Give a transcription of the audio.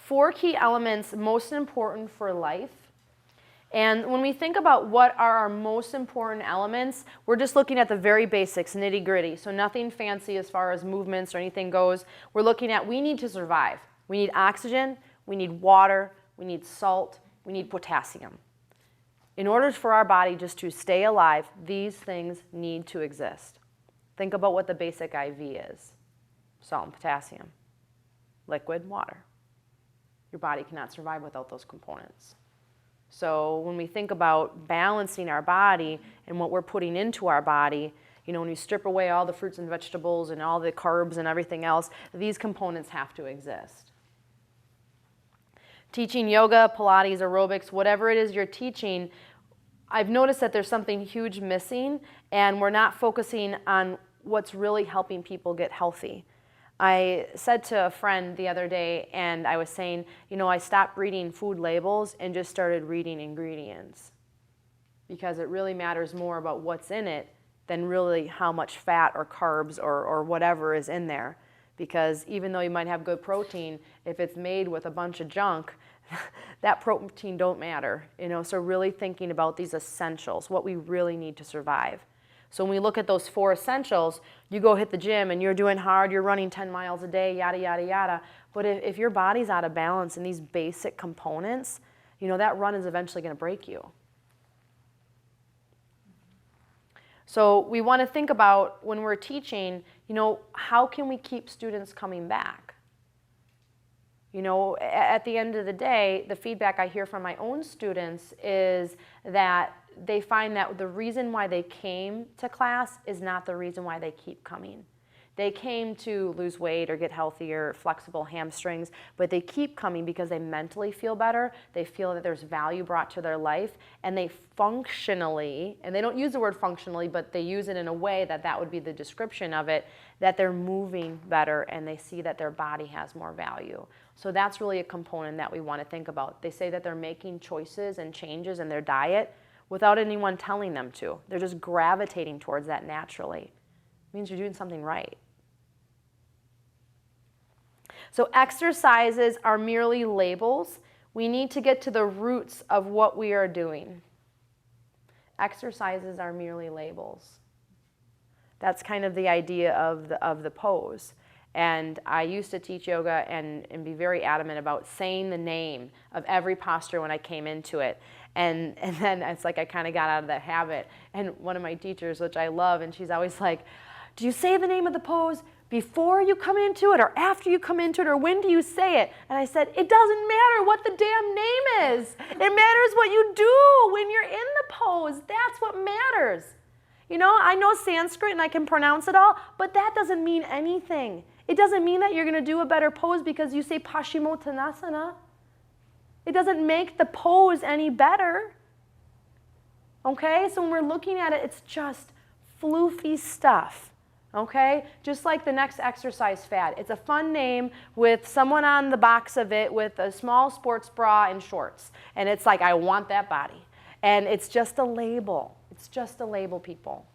4 key elements most important for life. And when we think about what are our most important elements, we're just looking at the very basics, nitty gritty. So nothing fancy as far as movements or anything goes. We're looking at we need to survive. We need oxygen, we need water, we need salt, we need potassium. In order for our body just to stay alive, these things need to exist. Think about what the basic IV is. Salt and potassium. Liquid, water. Your body cannot survive without those components. So when we think about balancing our body and what we're putting into our body, you know, when you strip away all the fruits and vegetables and all the carbs and everything else, these components have to exist. Teaching yoga, Pilates, aerobics, whatever it is you're teaching, I've noticed that there's something huge missing, and we're not focusing on what's really helping people get healthy. I said to a friend the other day, and I was saying, you know, I stopped reading food labels and just started reading ingredients, because it really matters more about what's in it than really how much fat or carbs or whatever is in there. Because even though you might have good protein, if it's made with a bunch of junk, that protein don't matter. You know, so really thinking about these essentials, what we really need to survive. So when we look at those 4 essentials, you go hit the gym and you're doing hard, you're running 10 miles a day, yada, yada, yada. But if your body's out of balance in these basic components, you know, that run is eventually going to break you. So we want to think about when we're teaching, you know, how can we keep students coming back? You know, at the end of the day, the feedback I hear from my own students is that they find that the reason why they came to class is not the reason why they keep coming. They came to lose weight or get healthier, flexible hamstrings, but they keep coming because they mentally feel better, they feel that there's value brought to their life, and they functionally, and they don't use the word functionally, but they use it in a way that that would be the description of it, that they're moving better and they see that their body has more value. So that's really a component that we want to think about. They say that they're making choices and changes in their diet without anyone telling them to. They're just gravitating towards that naturally. It means you're doing something right. So exercises are merely labels. We need to get to the roots of what we are doing. Exercises are merely labels. That's kind of the idea of the pose. And I used to teach yoga and be very adamant about saying the name of every posture when I came into it. And then it's like I kind of got out of that habit. And one of my teachers, which I love, and she's always like, do you say the name of the pose before you come into it or after you come into it, or when do you say it? And I said, it doesn't matter what the damn name is. It matters what you do when you're in the pose. That's what matters. You know, I know Sanskrit and I can pronounce it all, but that doesn't mean anything. It doesn't mean that you're going to do a better pose because you say Paschimottanasana. It doesn't make the pose any better. Okay? So when we're looking at it, it's just floofy stuff. Okay? Just like the next exercise fad. It's a fun name with someone on the box of it with a small sports bra and shorts. And it's like, I want that body. And it's just a label. It's just a label, people.